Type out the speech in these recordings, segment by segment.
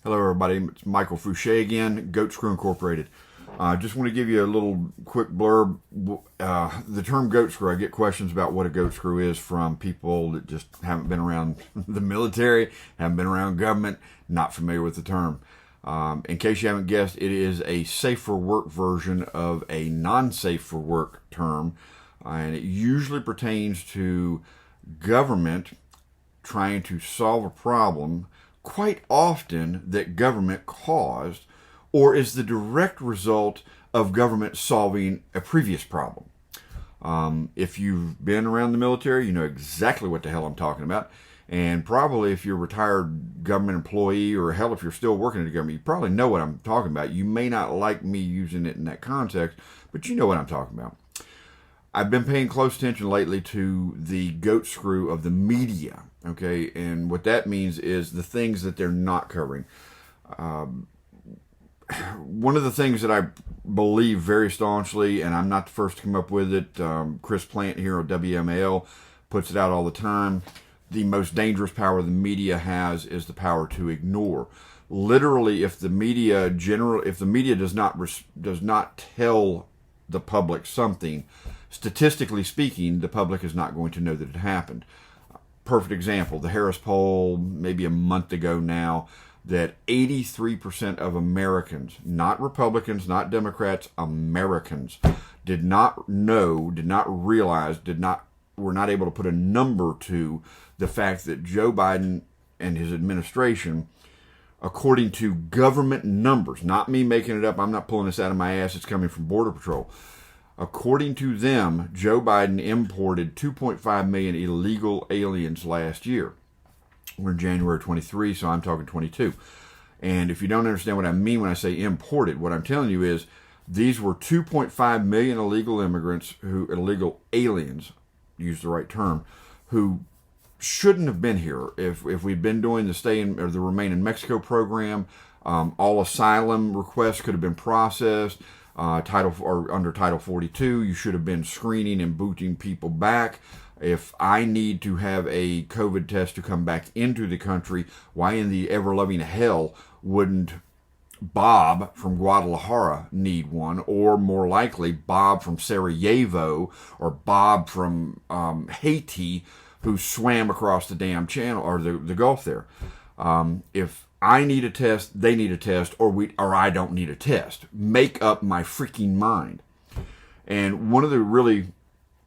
Hello, everybody. It's Michael Fouché again, Goat Screw Incorporated. I just want to give you a little quick blurb. The term goat screw, I get questions about what a goat screw is from people that just haven't been around the military, haven't been around government, not familiar with the term. In case you haven't guessed, it is a safe for work version of a non-safe for work term, and it usually pertains to government trying to solve a problem, quite often that government caused, or is the direct result of government solving a previous problem. If you've been around the military, you know exactly what the hell I'm talking about. And probably if you're a retired government employee, or hell, if you're still working in the government, you probably know what I'm talking about. You may not like me using it in that context, but you know what I'm talking about. I've been paying close attention lately to the goat screw of the media, okay? And what that means is the things that they're not covering. One of the things that I believe very staunchly, and I'm not the first to come up with it, Chris Plant here at WMAL puts it out all the time, the most dangerous power the media has is the power to ignore. Literally, if the media does not tell the public something, statistically speaking, the public is not going to know that it happened. Perfect example, the Harris poll, maybe a month ago now, that 83% of Americans, not Republicans, not Democrats, Americans, did not know, did not realize, were not able to put a number to the fact that Joe Biden and his administration, according to government numbers, not me making it up, I'm not pulling this out of my ass, it's coming from Border Patrol. According to them, Joe Biden imported 2.5 million illegal aliens last year. We're in January 23, so I'm talking 22. And if you don't understand what I mean when I say imported, what I'm telling you is these were 2.5 million illegal aliens, use the right term, who shouldn't have been here. If we'd been doing the stay in or the remain in Mexico program, all asylum requests could have been processed. Under Title 42, you should have been screening and booting people back. If I need to have a COVID test to come back into the country, why in the ever-loving hell wouldn't Bob from Guadalajara need one, or more likely Bob from Sarajevo, or Bob from Haiti, who swam across the damn channel or the Gulf there? If I need a test, they need a test, or I don't need a test. Make up my freaking mind. And one of the really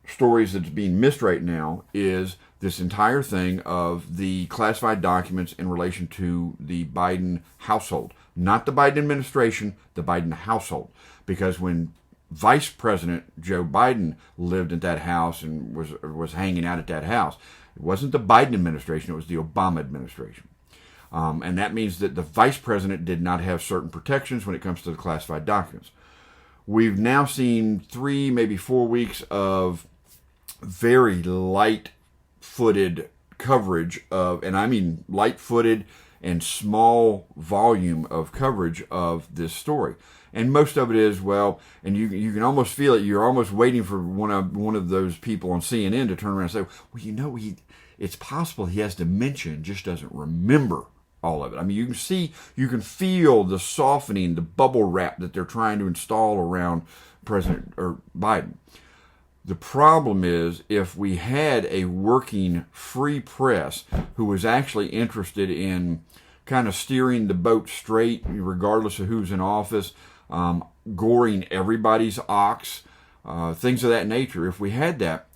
stories that's being missed right now is this entire thing of the classified documents in relation to the Biden household. Not the Biden administration, the Biden household. Because when Vice President Joe Biden lived at that house and was hanging out at that house, it wasn't the Biden administration, it was the Obama administration. And that means that the vice president did not have certain protections when it comes to the classified documents. We've now seen 3, maybe 4 weeks of very light-footed coverage of, and I mean light-footed and small volume of coverage of this story. And most of it is, well, and you can almost feel it. You're almost waiting for one of those people on CNN to turn around and say, well, you know, it's possible he has dementia and just doesn't remember all of it. I mean, you can feel the softening, the bubble wrap that they're trying to install around President Biden. The problem is, if we had a working free press who was actually interested in kind of steering the boat straight, regardless of who's in office, goring everybody's ox, things of that nature, if we had that,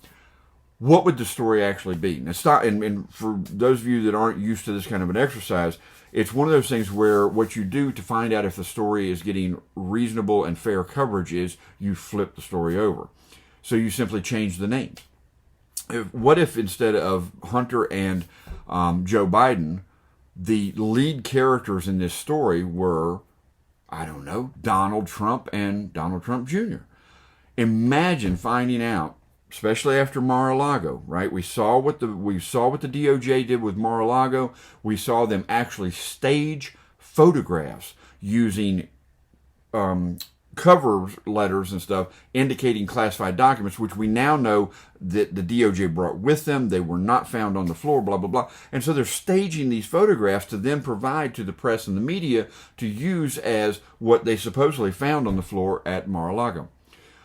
what would the story actually be? Now, and for those of you that aren't used to this kind of an exercise, it's one of those things where what you do to find out if the story is getting reasonable and fair coverage is you flip the story over. So you simply change the names. What if instead of Hunter and Joe Biden, the lead characters in this story were, I don't know, Donald Trump and Donald Trump Jr.? Imagine finding out, especially after Mar-a-Lago, right? We saw what the DOJ did with Mar-a-Lago. We saw them actually stage photographs using cover letters and stuff indicating classified documents, which we now know that the DOJ brought with them. They were not found on the floor, blah, blah, blah. And so they're staging these photographs to then provide to the press and the media to use as what they supposedly found on the floor at Mar-a-Lago.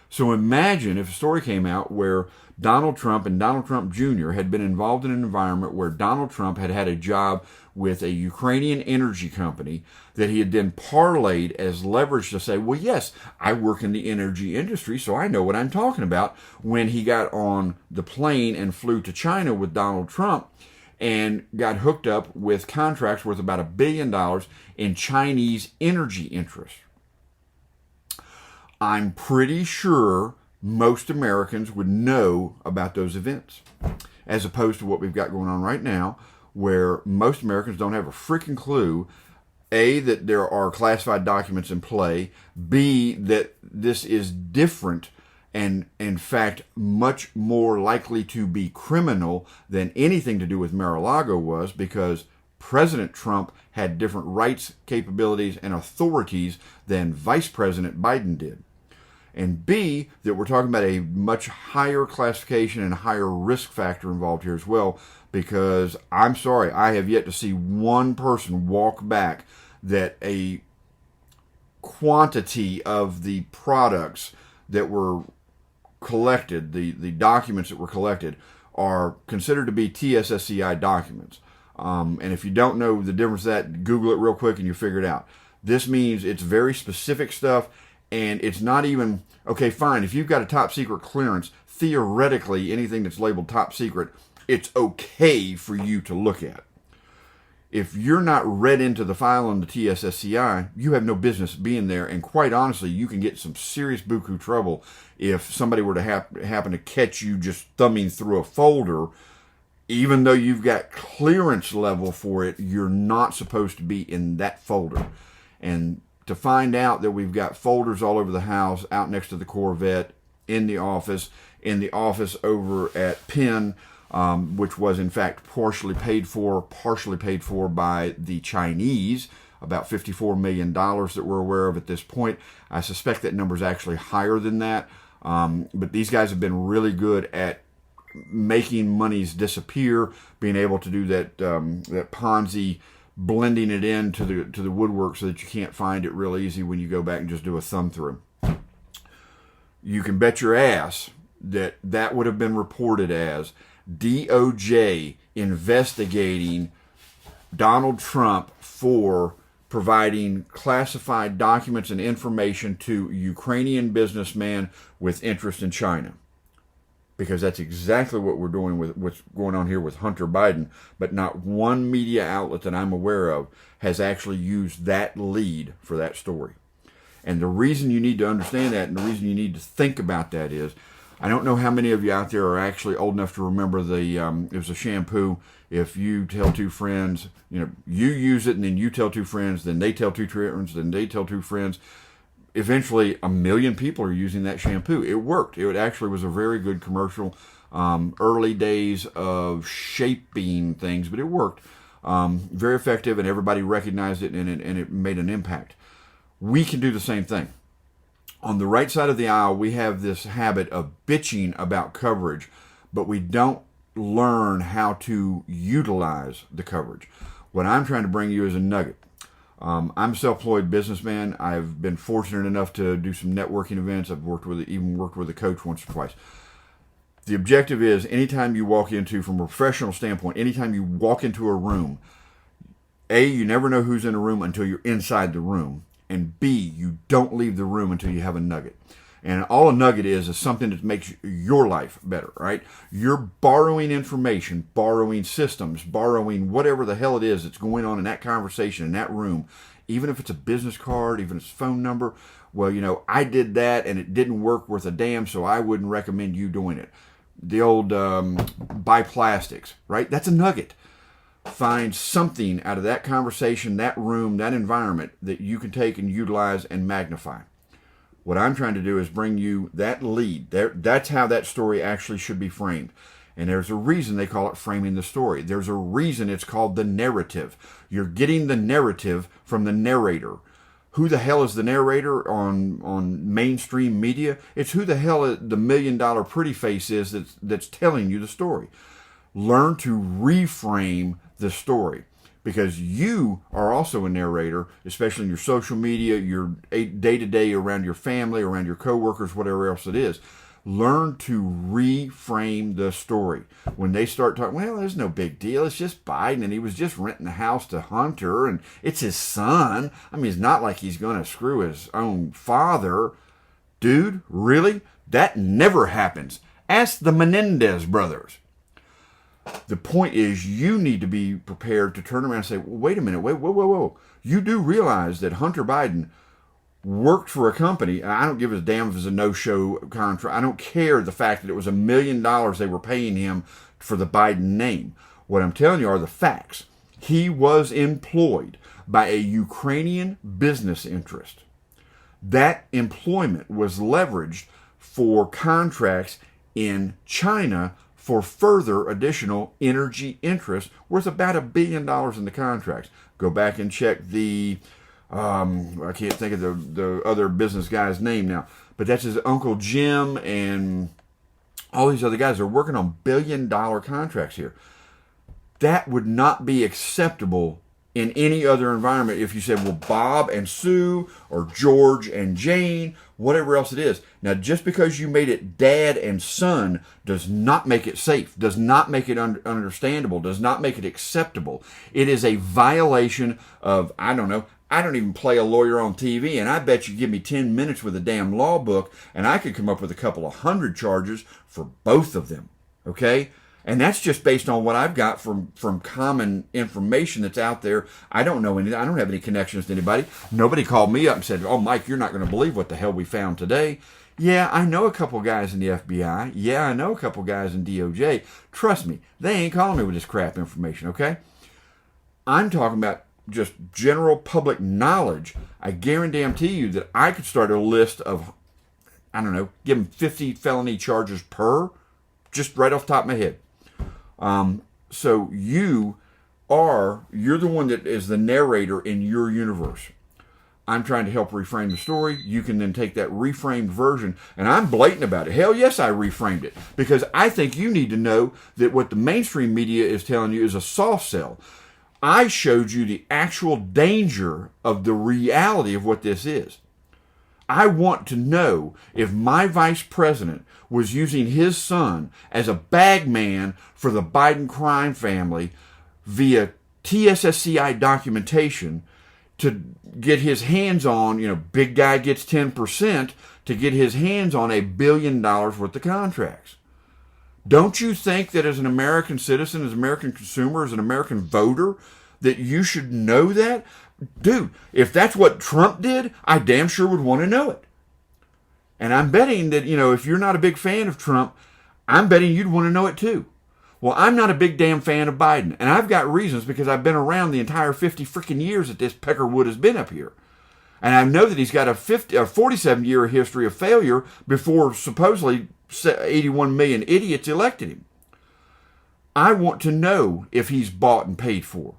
So imagine if a story came out where Donald Trump and Donald Trump Jr. had been involved in an environment where Donald Trump had had a job with a Ukrainian energy company that he had then parlayed as leverage to say, well, yes, I work in the energy industry, so I know what I'm talking about, when he got on the plane and flew to China with Donald Trump and got hooked up with contracts worth about $1 billion in Chinese energy interests. I'm pretty sure most Americans would know about those events, as opposed to what we've got going on right now, where most Americans don't have a freaking clue, A, that there are classified documents in play, B, that this is different and, in fact, much more likely to be criminal than anything to do with Mar-a-Lago was, because President Trump had different rights, capabilities, and authorities than Vice President Biden did. And B, that we're talking about a much higher classification and higher risk factor involved here as well, because I'm sorry, I have yet to see one person walk back that a quantity of the products that were collected, the documents that were collected, are considered to be TSSCI documents. And if you don't know the difference of that, Google it real quick and you'll figure it out. This means it's very specific stuff. And it's not even, okay, fine, if you've got a top secret clearance, theoretically, anything that's labeled top secret, it's okay for you to look at. If you're not read into the file on the TSSCI, you have no business being there. And quite honestly, you can get some serious buku trouble if somebody were to happen to catch you just thumbing through a folder. Even though you've got clearance level for it, you're not supposed to be in that folder. And to find out that we've got folders all over the house, out next to the Corvette, in the office over at Penn, which was in fact partially paid for by the Chinese, about $54 million that we're aware of at this point. I suspect that number is actually higher than that, but these guys have been really good at making monies disappear, being able to do that Ponzi, blending it into the woodwork so that you can't find it real easy when you go back and just do a thumb through. You can bet your ass that would have been reported as DOJ investigating Donald Trump for providing classified documents and information to Ukrainian businessmen with interest in China. Because that's exactly what we're doing with what's going on here with Hunter Biden. But not one media outlet that I'm aware of has actually used that lead for that story. And the reason you need to understand that, and the reason you need to think about that is, I don't know how many of you out there are actually old enough to remember it was a shampoo. If you tell two friends, you use it, and then you tell two friends, then they tell two friends, then they tell two friends. Eventually, 1 million people are using that shampoo. It worked. It actually was a very good commercial. Early days of shaping things, but it worked. Very effective, and everybody recognized it, and it made an impact. We can do the same thing. On the right side of the aisle, we have this habit of bitching about coverage, but we don't learn how to utilize the coverage. What I'm trying to bring you is a nugget. I'm a self-employed businessman. I've been fortunate enough to do some networking events. I've even worked with a coach once or twice. The objective is, anytime you walk into, from a professional standpoint, anytime you walk into a room, A, you never know who's in a room until you're inside the room, and B, you don't leave the room until you have a nugget. And all a nugget is something that makes your life better, right? You're borrowing information, borrowing systems, borrowing whatever the hell it is that's going on in that conversation, in that room, even if it's a business card, even if it's a phone number. Well, I did that and it didn't work worth a damn, so I wouldn't recommend you doing it. The old buy plastics, right? That's a nugget. Find something out of that conversation, that room, that environment that you can take and utilize and magnify. What I'm trying to do is bring you that lead. That's how that story actually should be framed. And there's a reason they call it framing the story. There's a reason it's called the narrative. You're getting the narrative from the narrator, who the hell is the narrator on mainstream media? It's who the hell the $1 million pretty face is that's telling you the story. Learn to reframe the story, because you are also a narrator, especially in your social media, your day-to-day around your family, around your coworkers, whatever else it is. Learn to reframe the story. When they start talking, well, there's no big deal. It's just Biden, and he was just renting the house to Hunter, and it's his son. I mean, it's not like he's going to screw his own father. Dude, really? That never happens. Ask the Menendez brothers. The point is, you need to be prepared to turn around and say, well, wait a minute, whoa. You do realize that Hunter Biden worked for a company. I don't give a damn if it's a no-show contract. I don't care the fact that it was $1 million they were paying him for the Biden name. What I'm telling you are the facts. He was employed by a Ukrainian business interest. That employment was leveraged for contracts in China for further additional energy interest worth about $1 billion in the contracts. Go back and check the, I can't think of the other business guy's name now, but that's his Uncle Jim and all these other guys are working on $1 billion contracts here. That would not be acceptable in any other environment if you said, well, Bob and Sue or George and Jane, whatever else it is. Now, just because you made it dad and son does not make it safe, does not make it understandable, does not make it acceptable. It is a violation of, I don't know, I don't even play a lawyer on TV, and I bet you give me 10 minutes with a damn law book, and I could come up with a couple of hundred charges for both of them, okay? And that's just based on what I've got from common information that's out there. I don't know anything. I don't have any connections to anybody. Nobody called me up and said, oh, Mike, you're not going to believe what the hell we found today. Yeah, I know a couple guys in the FBI. Yeah, I know a couple guys in DOJ. Trust me, they ain't calling me with this crap information, okay? I'm talking about just general public knowledge. I guarantee you that I could start a list of, I don't know, give them 50 felony charges per, just right off the top of my head. So you're the one that is the narrator in your universe. I'm trying to help reframe the story. You can then take that reframed version, and I'm blatant about it. Hell yes, I reframed it, because I think you need to know that what the mainstream media is telling you is a soft sell. I showed you the actual danger of the reality of what this is. I want to know if my vice president was using his son as a bag man for the Biden crime family via TSSCI documentation to get his hands on, big guy gets 10%, to get his hands on $1 billion worth of contracts. Don't you think that as an American citizen, as an American consumer, as an American voter, that you should know that? Dude, if that's what Trump did, I damn sure would want to know it. And I'm betting that, if you're not a big fan of Trump, I'm betting you'd want to know it too. Well, I'm not a big damn fan of Biden. And I've got reasons, because I've been around the entire 50 freaking years that this Peckerwood has been up here. And I know that he's got a 47-year history of failure before supposedly 81 million idiots elected him. I want to know if he's bought and paid for.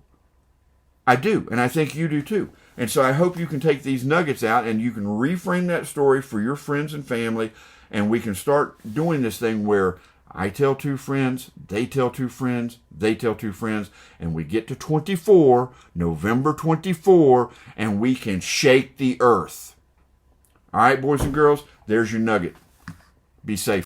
I do, and I think you do too. And so I hope you can take these nuggets out and you can reframe that story for your friends and family, and we can start doing this thing where I tell two friends, they tell two friends, they tell two friends, and we get to 24, November 24, and we can shake the earth. All right, boys and girls, there's your nugget. Be safe.